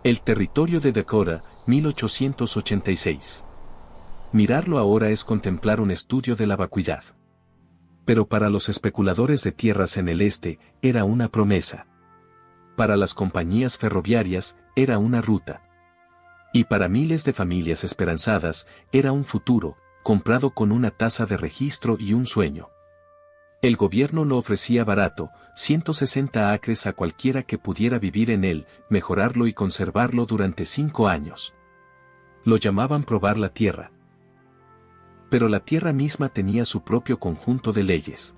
El territorio de Dakota, 1886. Mirarlo ahora es contemplar un estudio de la vacuidad. Pero para los especuladores de tierras en el este, era una promesa. Para las compañías ferroviarias, era una ruta. Y para miles de familias esperanzadas, era un futuro, comprado con una tasa de registro y un sueño. El gobierno lo ofrecía barato, 160 acres a cualquiera que pudiera vivir en él, mejorarlo y conservarlo durante 5 años. Lo llamaban probar la tierra. Pero la tierra misma tenía su propio conjunto de leyes.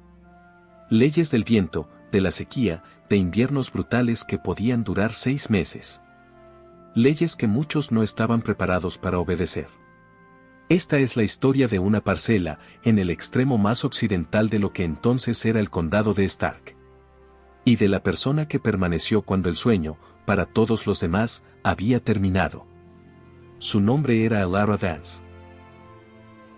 Leyes del viento, de la sequía, de inviernos brutales que podían durar 6 meses. Leyes que muchos no estaban preparados para obedecer. Esta es la historia de una parcela, en el extremo más occidental de lo que entonces era el condado de Stark. Y de la persona que permaneció cuando el sueño, para todos los demás, había terminado. Su nombre era Elara Dance.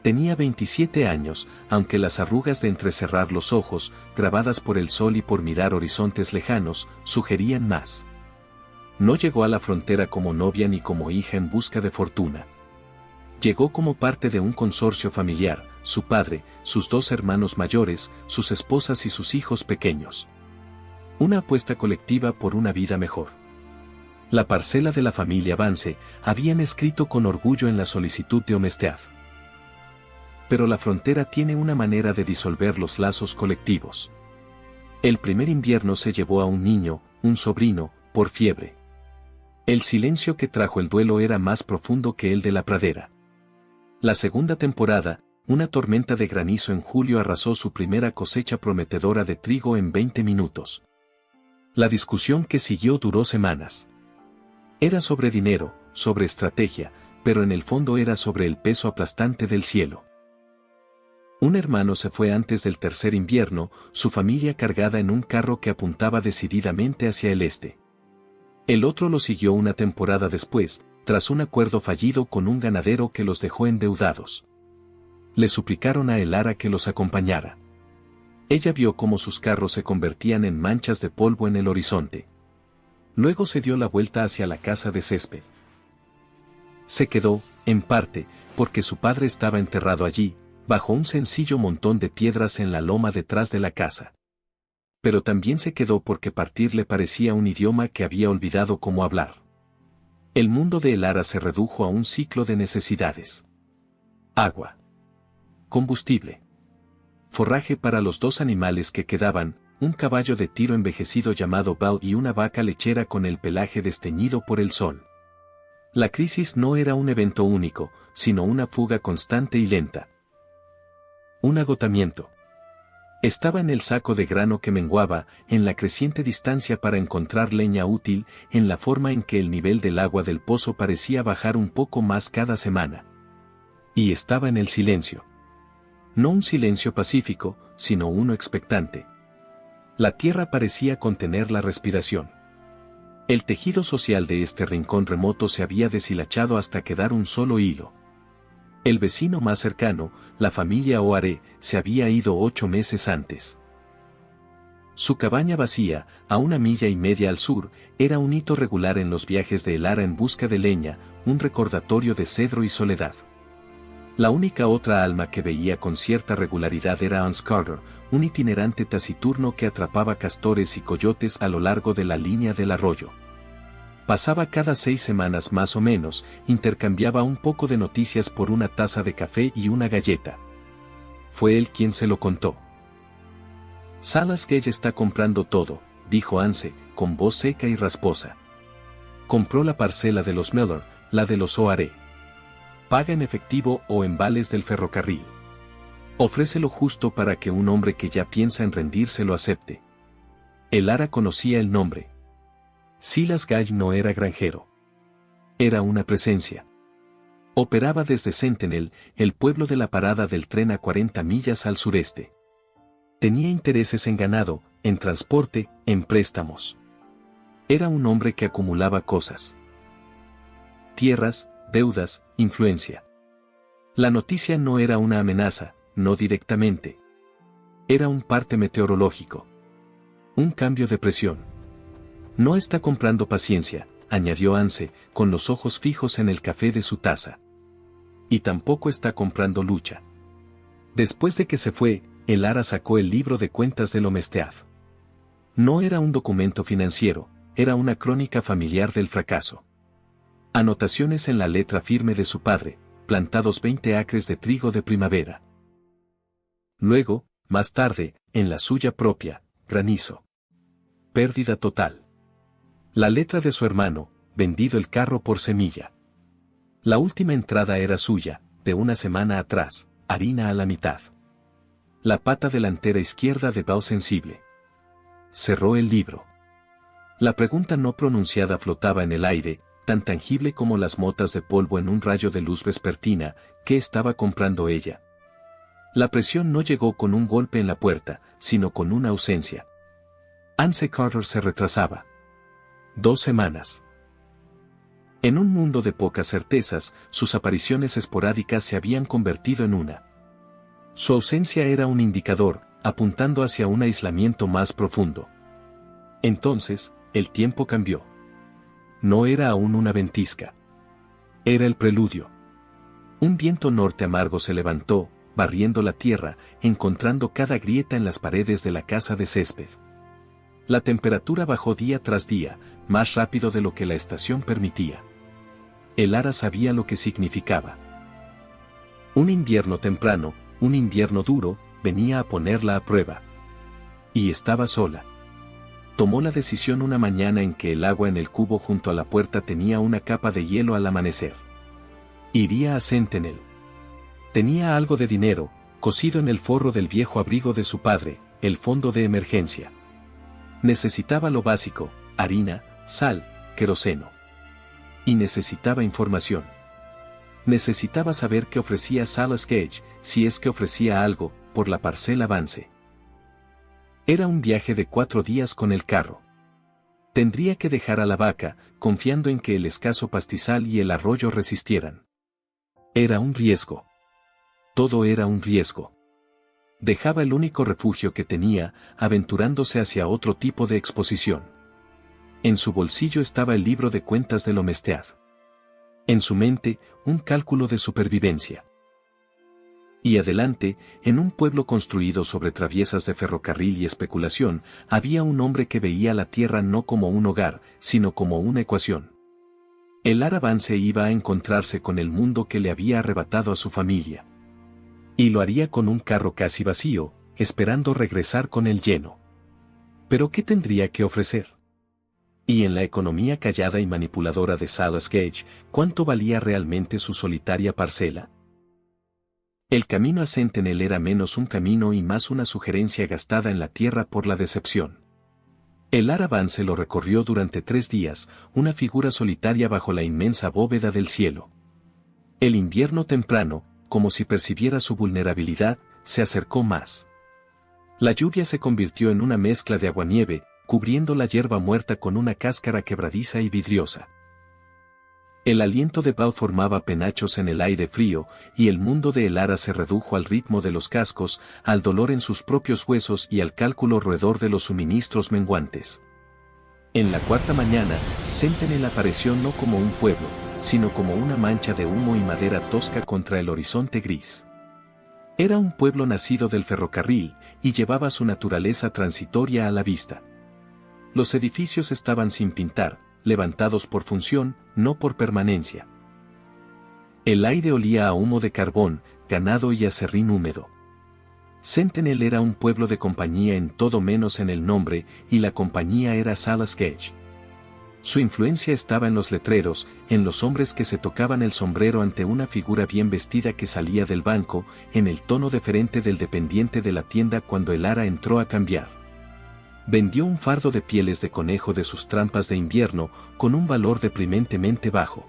Tenía 27 años, aunque las arrugas de entrecerrar los ojos, grabadas por el sol y por mirar horizontes lejanos, sugerían más. No llegó a la frontera como novia ni como hija en busca de fortuna. Llegó como parte de un consorcio familiar, su padre, sus 2 hermanos mayores, sus esposas y sus hijos pequeños. Una apuesta colectiva por una vida mejor. La parcela de la familia Vance, habían escrito con orgullo en la solicitud de Homestead. Pero la frontera tiene una manera de disolver los lazos colectivos. El primer invierno se llevó a un niño, un sobrino, por fiebre. El silencio que trajo el duelo era más profundo que el de la pradera. La segunda temporada, una tormenta de granizo en julio arrasó su primera cosecha prometedora de trigo en 20 minutos. La discusión que siguió duró semanas. Era sobre dinero, sobre estrategia, pero en el fondo era sobre el peso aplastante del cielo. Un hermano se fue antes del tercer invierno, su familia cargada en un carro que apuntaba decididamente hacia el este. El otro lo siguió una temporada después, tras un acuerdo fallido con un ganadero que los dejó endeudados. Le suplicaron a Elara que los acompañara. Ella vio cómo sus carros se convertían en manchas de polvo en el horizonte. Luego se dio la vuelta hacia la casa de césped. Se quedó, en parte, porque su padre estaba enterrado allí, bajo un sencillo montón de piedras en la loma detrás de la casa. Pero también se quedó porque partir le parecía un idioma que había olvidado cómo hablar. El mundo de Elara se redujo a un ciclo de necesidades. Agua. Combustible. Forraje para los 2 animales que quedaban, un caballo de tiro envejecido llamado Bao y una vaca lechera con el pelaje desteñido por el sol. La crisis no era un evento único, sino una fuga constante y lenta. Un agotamiento. Estaba en el saco de grano que menguaba, en la creciente distancia para encontrar leña útil, en la forma en que el nivel del agua del pozo parecía bajar un poco más cada semana. Y estaba en el silencio. No un silencio pacífico, sino uno expectante. La tierra parecía contener la respiración. El tejido social de este rincón remoto se había deshilachado hasta quedar un solo hilo. El vecino más cercano, la familia O'Hare, se había ido 8 meses antes. Su cabaña vacía, a 1,5 millas al sur, era un hito regular en los viajes de Elara en busca de leña, un recordatorio de cedro y soledad. La única otra alma que veía con cierta regularidad era Hans Carter, un itinerante taciturno que atrapaba castores y coyotes a lo largo de la línea del arroyo. Pasaba cada 6 semanas más o menos, intercambiaba un poco de noticias por una taza de café y una galleta. Fue él quien se lo contó. Salas Gage está comprando todo, dijo Anse, con voz seca y rasposa. Compró la parcela de los Miller, la de los O'Hare. Paga en efectivo o en vales del ferrocarril. Ofrece lo justo para que un hombre que ya piensa en rendirse lo acepte. Elara conocía el nombre. Silas Gage no era granjero. Era una presencia. Operaba desde Sentinel, el pueblo de la parada del tren a 40 millas al sureste. Tenía intereses en ganado, en transporte, en préstamos. Era un hombre que acumulaba cosas. Tierras, deudas, influencia. La noticia no era una amenaza, no directamente. Era un parte meteorológico. Un cambio de presión. No está comprando paciencia, añadió Anse, con los ojos fijos en el café de su taza. Y tampoco está comprando lucha. Después de que se fue, el Ara sacó el libro de cuentas del Omestead. No era un documento financiero, era una crónica familiar del fracaso. Anotaciones en la letra firme de su padre, plantados 20 acres de trigo de primavera. Luego, más tarde, en la suya propia, granizo. Pérdida total. La letra de su hermano, vendido el carro por semilla. La última entrada era suya, de una semana atrás, harina a la mitad. La pata delantera izquierda de Bao sensible. Cerró el libro. La pregunta no pronunciada flotaba en el aire, tan tangible como las motas de polvo en un rayo de luz vespertina. ¿Qué estaba comprando ella? La presión no llegó con un golpe en la puerta, sino con una ausencia. Anse Carter se retrasaba. 2 semanas. En un mundo de pocas certezas, sus apariciones esporádicas se habían convertido en una. Su ausencia era un indicador, apuntando hacia un aislamiento más profundo. Entonces, el tiempo cambió. No era aún una ventisca. Era el preludio. Un viento norte amargo se levantó, barriendo la tierra, encontrando cada grieta en las paredes de la casa de césped. La temperatura bajó día tras día, más rápido de lo que la estación permitía. El Ara sabía lo que significaba. Un invierno temprano, un invierno duro, venía a ponerla a prueba. Y estaba sola. Tomó la decisión una mañana en que el agua en el cubo junto a la puerta tenía una capa de hielo al amanecer. Iría a Sentinel. Tenía algo de dinero, cosido en el forro del viejo abrigo de su padre, el fondo de emergencia. Necesitaba lo básico, harina, sal, queroseno. Y necesitaba información. Necesitaba saber qué ofrecía Salas Gage, si es que ofrecía algo, por la parcela Vance. Era un viaje de 4 días con el carro. Tendría que dejar a la vaca, confiando en que el escaso pastizal y el arroyo resistieran. Era un riesgo. Todo era un riesgo. Dejaba el único refugio que tenía, aventurándose hacia otro tipo de exposición. En su bolsillo estaba el libro de cuentas del Omestead. En su mente, un cálculo de supervivencia. Y adelante, en un pueblo construido sobre traviesas de ferrocarril y especulación, había un hombre que veía la tierra no como un hogar, sino como una ecuación. El Ara Vance iba a encontrarse con el mundo que le había arrebatado a su familia. Y lo haría con un carro casi vacío, esperando regresar con él lleno. ¿Pero qué tendría que ofrecer? Y en la economía callada y manipuladora de Salas Gage, ¿cuánto valía realmente su solitaria parcela? El camino a Sentinel era menos un camino y más una sugerencia gastada en la tierra por la decepción. El Ara Vance lo recorrió durante 3 días, una figura solitaria bajo la inmensa bóveda del cielo. El invierno temprano, como si percibiera su vulnerabilidad, se acercó más. La lluvia se convirtió en una mezcla de aguanieve, cubriendo la hierba muerta con una cáscara quebradiza y vidriosa. El aliento de Bao formaba penachos en el aire frío, y el mundo de El Ara se redujo al ritmo de los cascos, al dolor en sus propios huesos y al cálculo roedor de los suministros menguantes. En la 4ª mañana, Sentinel apareció no como un pueblo, sino como una mancha de humo y madera tosca contra el horizonte gris. Era un pueblo nacido del ferrocarril, y llevaba su naturaleza transitoria a la vista. Los edificios estaban sin pintar, levantados por función, no por permanencia. El aire olía a humo de carbón, ganado y aserrín húmedo. Sentinel era un pueblo de compañía en todo menos en el nombre, y la compañía era Salas Gage. Su influencia estaba en los letreros, en los hombres que se tocaban el sombrero ante una figura bien vestida que salía del banco, en el tono deferente del dependiente de la tienda cuando el Ara entró a cambiar. Vendió un fardo de pieles de conejo de sus trampas de invierno, con un valor deprimentemente bajo.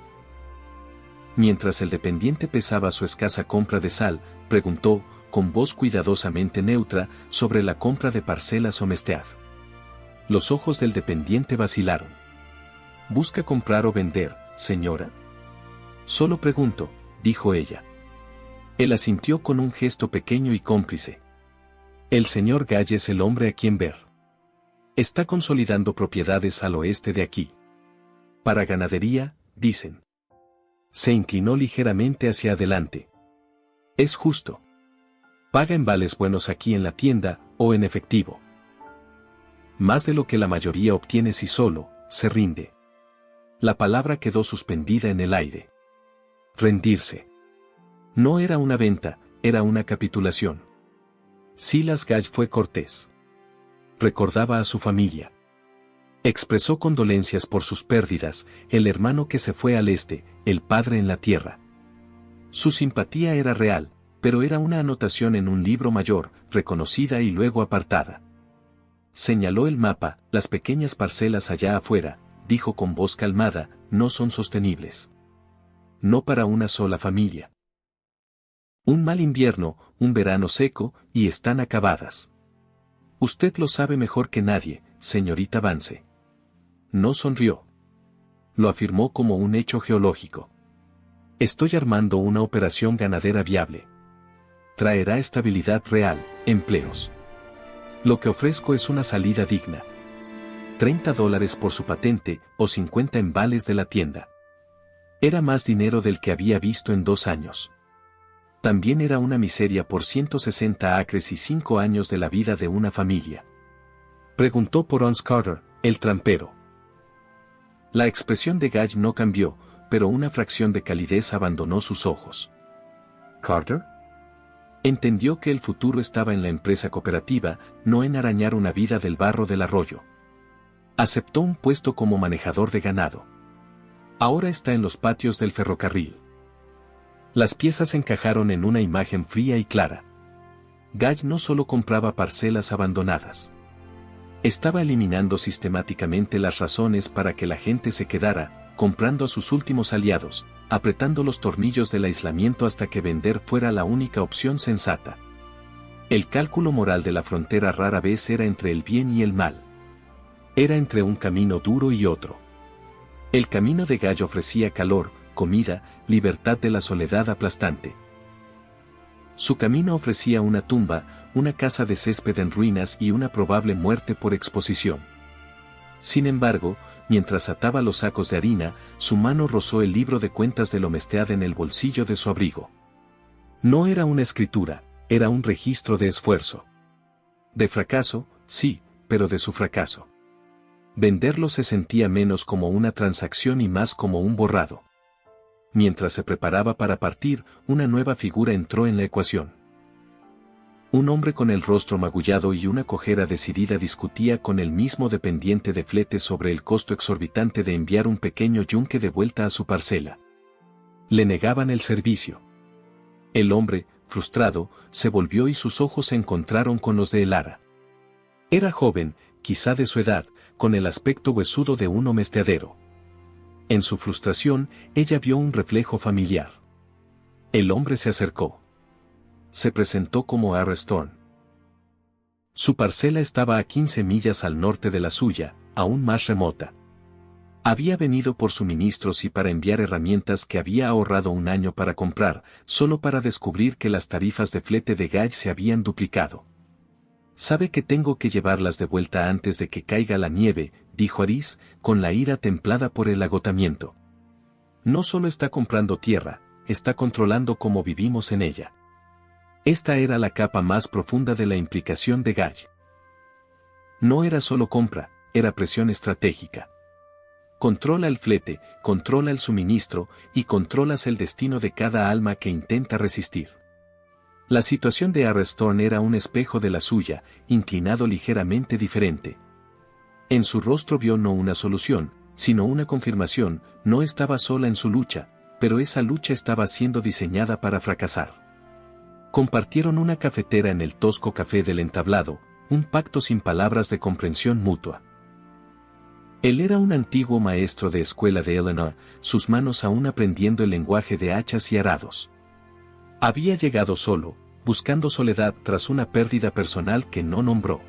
Mientras el dependiente pesaba su escasa compra de sal, preguntó, con voz cuidadosamente neutra, sobre la compra de parcelas Omestead. Los ojos del dependiente vacilaron. ¿Busca comprar o vender, señora? Solo pregunto, dijo ella. Él asintió con un gesto pequeño y cómplice. El señor Gage es el hombre a quien ver. Está consolidando propiedades al oeste de aquí. Para ganadería, dicen. Se inclinó ligeramente hacia adelante. Es justo. Paga en vales buenos aquí en la tienda, o en efectivo. Más de lo que la mayoría obtiene si solo se rinde. La palabra quedó suspendida en el aire. Rendirse. No era una venta, era una capitulación. Silas Gage fue cortés. Recordaba a su familia. Expresó condolencias por sus pérdidas, el hermano que se fue al este, el padre en la tierra. Su simpatía era real, pero era una anotación en un libro mayor, reconocida y luego apartada. Señaló el mapa, las pequeñas parcelas allá afuera, dijo con voz calmada, no son sostenibles. No para una sola familia. Un mal invierno, un verano seco, y están acabadas. Usted lo sabe mejor que nadie, señorita Vance. No sonrió. Lo afirmó como un hecho geológico. Estoy armando una operación ganadera viable. Traerá estabilidad real, empleos. Lo que ofrezco es una salida digna. $30 por su patente, o 50 en vales de la tienda. Era más dinero del que había visto en 2 años. También era una miseria por 160 acres y 5 años de la vida de una familia. Preguntó por Ons Carter, el trampero. La expresión de Gage no cambió, pero una fracción de calidez abandonó sus ojos. ¿Carter? Entendió que el futuro estaba en la empresa cooperativa, no en arañar una vida del barro del arroyo. Aceptó un puesto como manejador de ganado. Ahora está en los patios del ferrocarril. Las piezas encajaron en una imagen fría y clara. Gage no solo compraba parcelas abandonadas. Estaba eliminando sistemáticamente las razones para que la gente se quedara, comprando a sus últimos aliados, apretando los tornillos del aislamiento hasta que vender fuera la única opción sensata. El cálculo moral de la frontera rara vez era entre el bien y el mal. Era entre un camino duro y otro. El camino de Gage ofrecía calor, comida, libertad de la soledad aplastante. Su camino ofrecía una tumba, una casa de césped en ruinas y una probable muerte por exposición. Sin embargo, mientras ataba los sacos de harina, su mano rozó el libro de cuentas de Lomestead en el bolsillo de su abrigo. No era una escritura, era un registro de esfuerzo. De fracaso, sí, pero de su fracaso. Venderlo se sentía menos como una transacción y más como un borrado. Mientras se preparaba para partir, una nueva figura entró en la ecuación. Un hombre con el rostro magullado y una cojera decidida discutía con el mismo dependiente de flete sobre el costo exorbitante de enviar un pequeño yunque de vuelta a su parcela. Le negaban el servicio. El hombre, frustrado, se volvió y sus ojos se encontraron con los de Elara. Era joven, quizá de su edad, con el aspecto huesudo de un homesteadero. En su frustración, ella vio un reflejo familiar. El hombre se acercó. Se presentó como R. Storm. Su parcela estaba a 15 millas al norte de la suya, aún más remota. Había venido por suministros y para enviar herramientas que había ahorrado un año para comprar, solo para descubrir que las tarifas de flete de Gage se habían duplicado. «Sabe que tengo que llevarlas de vuelta antes de que caiga la nieve», dijo Aris, con la ira templada por el agotamiento. «No solo está comprando tierra, está controlando cómo vivimos en ella». Esta era la capa más profunda de la implicación de Gage. No era solo compra, era presión estratégica. Controla el flete, controla el suministro, y controlas el destino de cada alma que intenta resistir. La situación de R. Storm era un espejo de la suya, inclinado ligeramente diferente. En su rostro vio no una solución, sino una confirmación, no estaba sola en su lucha, pero esa lucha estaba siendo diseñada para fracasar. Compartieron una cafetera en el tosco café del entablado, un pacto sin palabras de comprensión mutua. Él era un antiguo maestro de escuela de Eleanor, sus manos aún aprendiendo el lenguaje de hachas y arados. Había llegado solo, buscando soledad tras una pérdida personal que no nombró.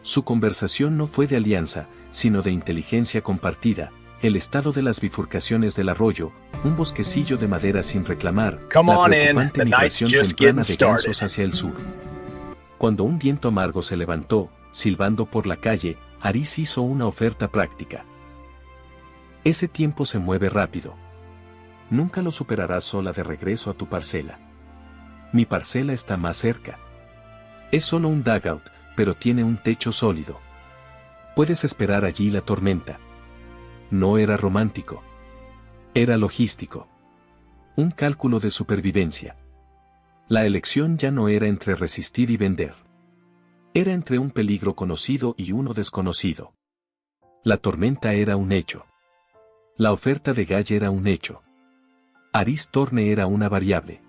Su conversación no fue de alianza, sino de inteligencia compartida, el estado de las bifurcaciones del arroyo, un bosquecillo de madera sin reclamar, la preocupante migración temprana de gansos hacia el sur. Cuando un viento amargo se levantó, silbando por la calle, Aris hizo una oferta práctica. Ese tiempo se mueve rápido. Nunca lo superarás sola de regreso a tu parcela. Mi parcela está más cerca. Es solo un dugout, pero tiene un techo sólido. Puedes esperar allí la tormenta. No era romántico. Era logístico. Un cálculo de supervivencia. La elección ya no era entre resistir y vender. Era entre un peligro conocido y uno desconocido. La tormenta era un hecho. La oferta de Guy era un hecho. Aris Thorne era una variable.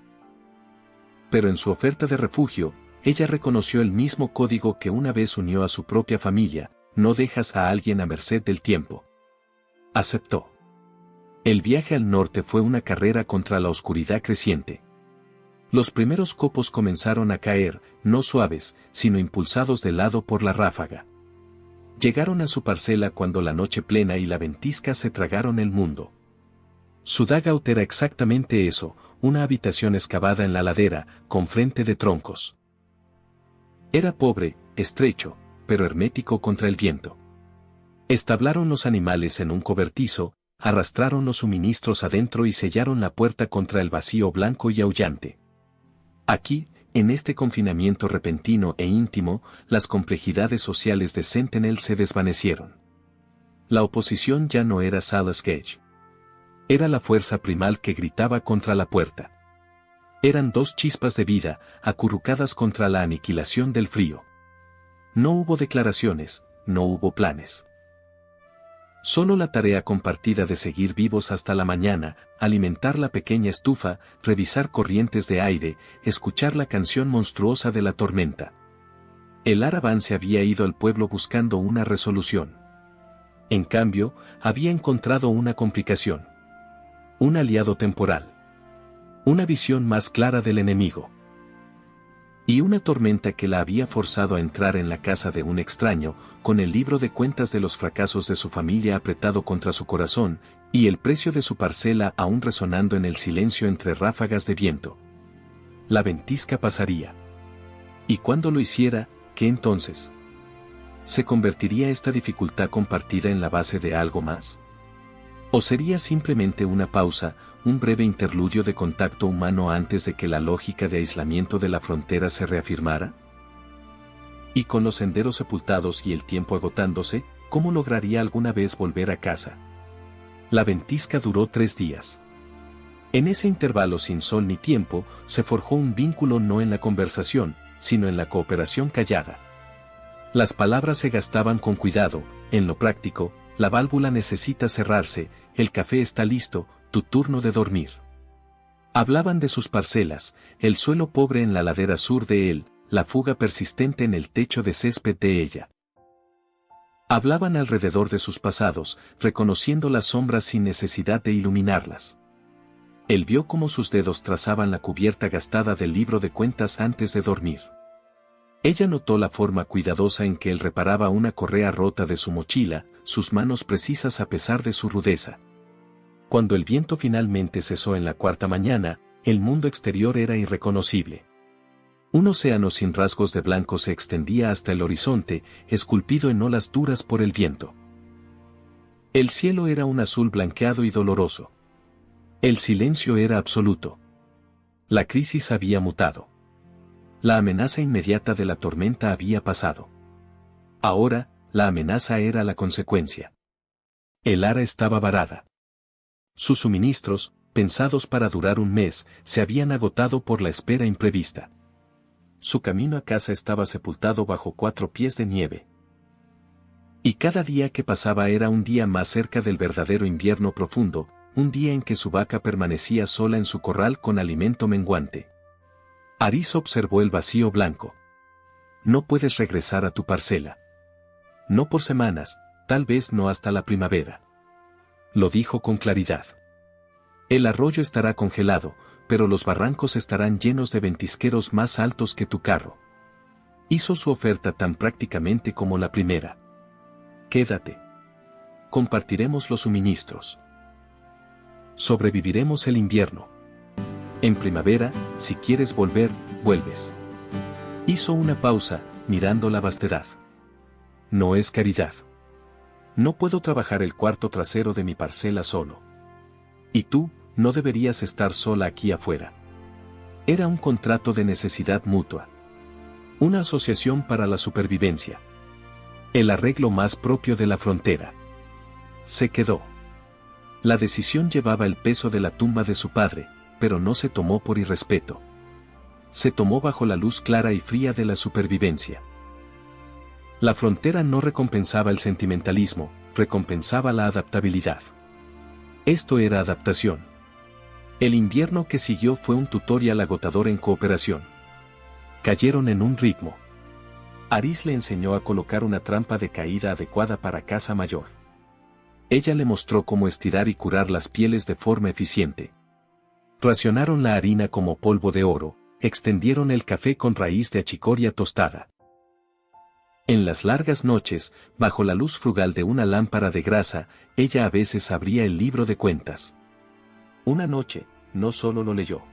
Pero en su oferta de refugio, ella reconoció el mismo código que una vez unió a su propia familia: no dejas a alguien a merced del tiempo. Aceptó. El viaje al norte fue una carrera contra la oscuridad creciente. Los primeros copos comenzaron a caer, no suaves, sino impulsados de lado por la ráfaga. Llegaron a su parcela cuando la noche plena y la ventisca se tragaron el mundo. Su dugout era exactamente eso, una habitación excavada en la ladera, con frente de troncos. Era pobre, estrecho, pero hermético contra el viento. Establaron los animales en un cobertizo, arrastraron los suministros adentro y sellaron la puerta contra el vacío blanco y aullante. Aquí, en este confinamiento repentino e íntimo, las complejidades sociales de Sentinel se desvanecieron. La oposición ya no era Silas Gage. Era la fuerza primal que gritaba contra la puerta. Eran dos chispas de vida, acurrucadas contra la aniquilación del frío. No hubo declaraciones, no hubo planes. Solo la tarea compartida de seguir vivos hasta la mañana, alimentar la pequeña estufa, revisar corrientes de aire, escuchar la canción monstruosa de la tormenta. El Aravan se había ido al pueblo buscando una resolución. En cambio, había encontrado una complicación. Un aliado temporal. Una visión más clara del enemigo. Y una tormenta que la había forzado a entrar en la casa de un extraño, con el libro de cuentas de los fracasos de su familia apretado contra su corazón, y el precio de su parcela aún resonando en el silencio entre ráfagas de viento. La ventisca pasaría. Y cuando lo hiciera, ¿qué entonces? ¿Se convertiría esta dificultad compartida en la base de algo más? ¿O sería simplemente una pausa, un breve interludio de contacto humano antes de que la lógica de aislamiento de la frontera se reafirmara? Y con los senderos sepultados y el tiempo agotándose, ¿cómo lograría alguna vez volver a casa? La ventisca duró 3 días. En ese intervalo sin sol ni tiempo, se forjó un vínculo no en la conversación, sino en la cooperación callada. Las palabras se gastaban con cuidado, en lo práctico: la válvula necesita cerrarse, el café está listo, tu turno de dormir. Hablaban de sus parcelas, el suelo pobre en la ladera sur de él, la fuga persistente en el techo de césped de ella. Hablaban alrededor de sus pasados, reconociendo las sombras sin necesidad de iluminarlas. Él vio cómo sus dedos trazaban la cubierta gastada del libro de cuentas antes de dormir. Ella notó la forma cuidadosa en que él reparaba una correa rota de su mochila, sus manos precisas a pesar de su rudeza. Cuando el viento finalmente cesó en la 4ª mañana, el mundo exterior era irreconocible. Un océano sin rasgos de blanco se extendía hasta el horizonte, esculpido en olas duras por el viento. El cielo era un azul blanqueado y doloroso. El silencio era absoluto. La crisis había mutado. La amenaza inmediata de la tormenta había pasado. Ahora, la amenaza era la consecuencia. El ara estaba varada. Sus suministros, pensados para durar un mes, se habían agotado por la espera imprevista. Su camino a casa estaba sepultado bajo 4 pies de nieve. Y cada día que pasaba era un día más cerca del verdadero invierno profundo, un día en que su vaca permanecía sola en su corral con alimento menguante. Aris observó el vacío blanco. No puedes regresar a tu parcela. No por semanas, tal vez no hasta la primavera. Lo dijo con claridad. El arroyo estará congelado, pero los barrancos estarán llenos de ventisqueros más altos que tu carro. Hizo su oferta tan prácticamente como la primera. Quédate. Compartiremos los suministros. Sobreviviremos el invierno. En primavera, si quieres volver, vuelves. Hizo una pausa, mirando la vastedad. No es caridad. No puedo trabajar el cuarto trasero de mi parcela solo. Y tú, no deberías estar sola aquí afuera. Era un contrato de necesidad mutua. Una asociación para la supervivencia. El arreglo más propio de la frontera. Se quedó. La decisión llevaba el peso de la tumba de su padre, pero no se tomó por irrespeto. Se tomó bajo la luz clara y fría de la supervivencia. La frontera no recompensaba el sentimentalismo, recompensaba la adaptabilidad. Esto era adaptación. El invierno que siguió fue un tutorial agotador en cooperación. Cayeron en un ritmo. Aris le enseñó a colocar una trampa de caída adecuada para caza mayor. Ella le mostró cómo estirar y curar las pieles de forma eficiente. Racionaron la harina como polvo de oro, extendieron el café con raíz de achicoria tostada. En las largas noches, bajo la luz frugal de una lámpara de grasa, ella a veces abría el libro de cuentas. Una noche, no solo lo leyó.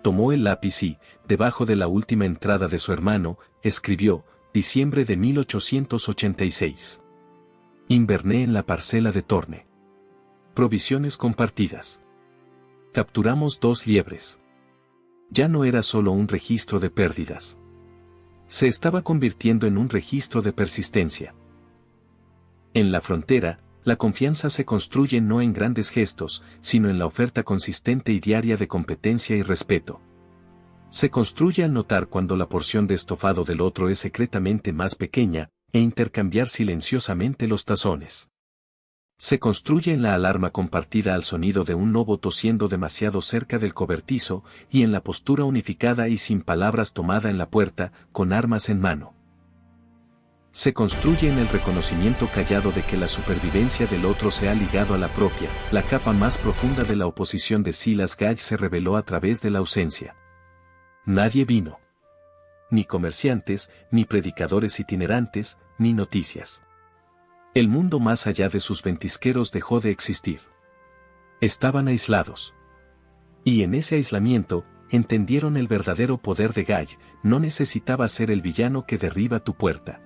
Tomó el lápiz y, debajo de la última entrada de su hermano, escribió, diciembre de 1886. Inverné en la parcela de Torne. Provisiones compartidas. Capturamos 2 liebres. Ya no era solo un registro de pérdidas. Se estaba convirtiendo en un registro de persistencia. En la frontera, la confianza se construye no en grandes gestos, sino en la oferta consistente y diaria de competencia y respeto. Se construye al notar cuando la porción de estofado del otro es secretamente más pequeña, e intercambiar silenciosamente los tazones. Se construye en la alarma compartida al sonido de un lobo tosiendo demasiado cerca del cobertizo, y en la postura unificada y sin palabras tomada en la puerta, con armas en mano. Se construye en el reconocimiento callado de que la supervivencia del otro se ha ligado a la propia. La capa más profunda de la oposición de Silas Gage se reveló a través de la ausencia. Nadie vino. Ni comerciantes, ni predicadores itinerantes, ni noticias. El mundo más allá de sus ventisqueros dejó de existir. Estaban aislados. Y en ese aislamiento, entendieron el verdadero poder de Gage. No necesitaba ser el villano que derriba tu puerta.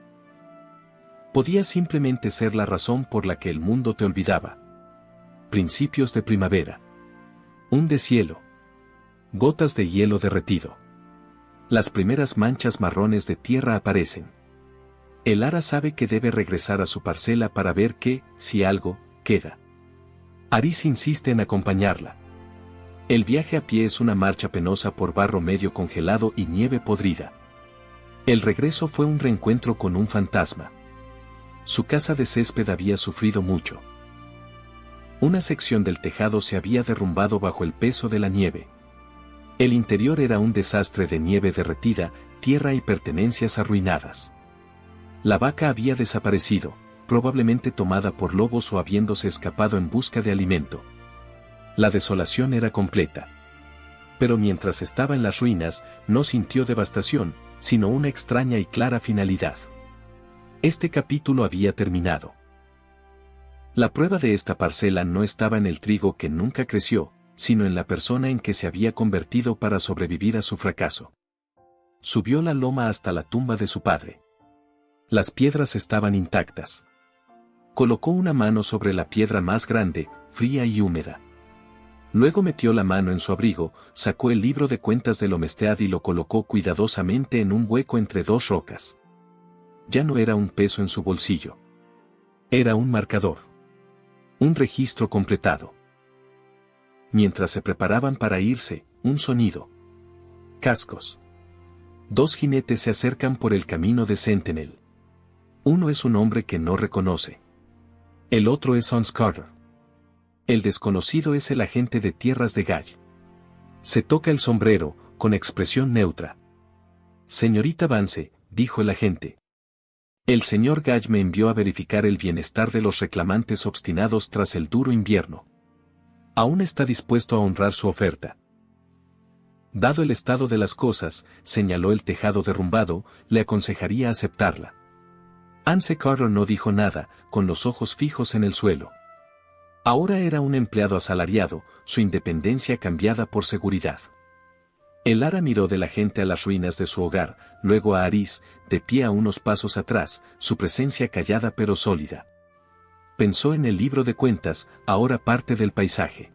Podía simplemente ser la razón por la que el mundo te olvidaba. Principios de primavera. Un deshielo. Gotas de hielo derretido. Las primeras manchas marrones de tierra aparecen. El ara sabe que debe regresar a su parcela para ver qué, si algo, queda. Aris insiste en acompañarla. El viaje a pie es una marcha penosa por barro medio congelado y nieve podrida. El regreso fue un reencuentro con un fantasma. Su casa de césped había sufrido mucho. Una sección del tejado se había derrumbado bajo el peso de la nieve. El interior era un desastre de nieve derretida, tierra y pertenencias arruinadas. La vaca había desaparecido, probablemente tomada por lobos o habiéndose escapado en busca de alimento. La desolación era completa. Pero mientras estaba en las ruinas, no sintió devastación, sino una extraña y clara finalidad. Este capítulo había terminado. La prueba de esta parcela no estaba en el trigo que nunca creció, sino en la persona en que se había convertido para sobrevivir a su fracaso. Subió la loma hasta la tumba de su padre. Las piedras estaban intactas. Colocó una mano sobre la piedra más grande, fría y húmeda. Luego metió la mano en su abrigo, sacó el libro de cuentas del Omestead y lo colocó cuidadosamente en un hueco entre 2 rocas. Ya no era un peso en su bolsillo. Era un marcador. Un registro completado. Mientras se preparaban para irse, un sonido. Cascos. 2 jinetes se acercan por el camino de Sentinel. Uno es un hombre que no reconoce. El otro es Hans Carter. El desconocido es el agente de tierras de Gage. Se toca el sombrero, con expresión neutra. Señorita Vance, dijo el agente. El señor Gage me envió a verificar el bienestar de los reclamantes obstinados tras el duro invierno. Aún está dispuesto a honrar su oferta. Dado el estado de las cosas, señaló el tejado derrumbado, le aconsejaría aceptarla. Anse Carter no dijo nada, con los ojos fijos en el suelo. Ahora era un empleado asalariado, su independencia cambiada por seguridad. El ara miró de la gente a las ruinas de su hogar, luego a Aris, de pie a unos pasos atrás, su presencia callada pero sólida. Pensó en el libro de cuentas, ahora parte del paisaje.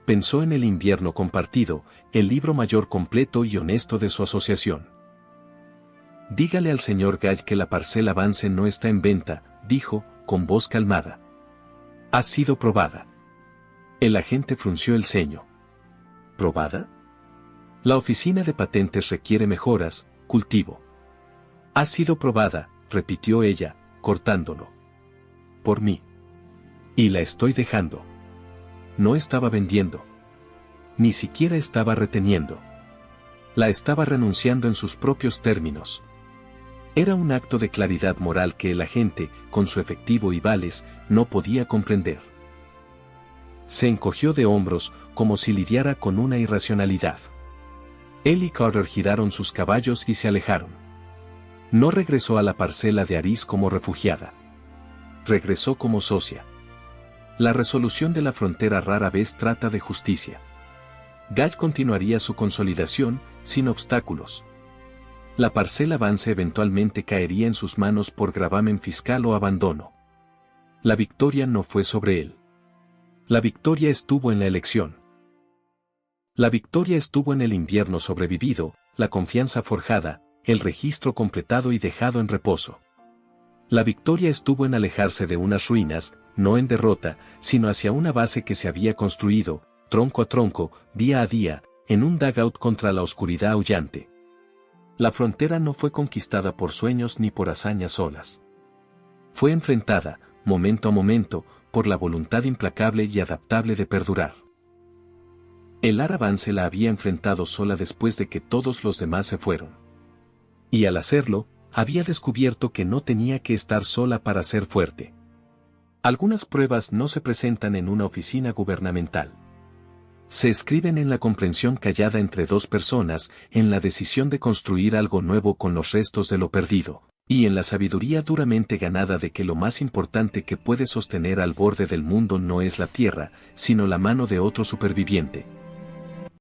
Pensó en el invierno compartido, el libro mayor completo y honesto de su asociación. Dígale al señor Gall que la parcela Vance no está en venta, dijo, con voz calmada. Ha sido probada. El agente frunció el ceño. ¿Probada? La oficina de patentes requiere mejoras, cultivo. Ha sido probada, repitió ella, cortándolo. Por mí. Y la estoy dejando. No estaba vendiendo. Ni siquiera estaba reteniendo. La estaba renunciando en sus propios términos. Era un acto de claridad moral que el agente, con su efectivo y vales, no podía comprender. Se encogió de hombros, como si lidiara con una irracionalidad. Él y Carter giraron sus caballos y se alejaron. No regresó a la parcela de Aris como refugiada. Regresó como socia. La resolución de la frontera rara vez trata de justicia. Gall continuaría su consolidación, sin obstáculos. La parcela Vance eventualmente caería en sus manos por gravamen fiscal o abandono. La victoria no fue sobre él. La victoria estuvo en la elección. La victoria estuvo en el invierno sobrevivido, la confianza forjada, el registro completado y dejado en reposo. La victoria estuvo en alejarse de unas ruinas, no en derrota, sino hacia una base que se había construido, tronco a tronco, día a día, en un dugout contra la oscuridad aullante. La frontera no fue conquistada por sueños ni por hazañas solas. Fue enfrentada, momento a momento, por la voluntad implacable y adaptable de perdurar. El Ara Vance la había enfrentado sola después de que todos los demás se fueron. Y al hacerlo, había descubierto que no tenía que estar sola para ser fuerte. Algunas pruebas no se presentan en una oficina gubernamental. Se escriben en la comprensión callada entre dos personas, en la decisión de construir algo nuevo con los restos de lo perdido, y en la sabiduría duramente ganada de que lo más importante que puede sostener al borde del mundo no es la tierra, sino la mano de otro superviviente.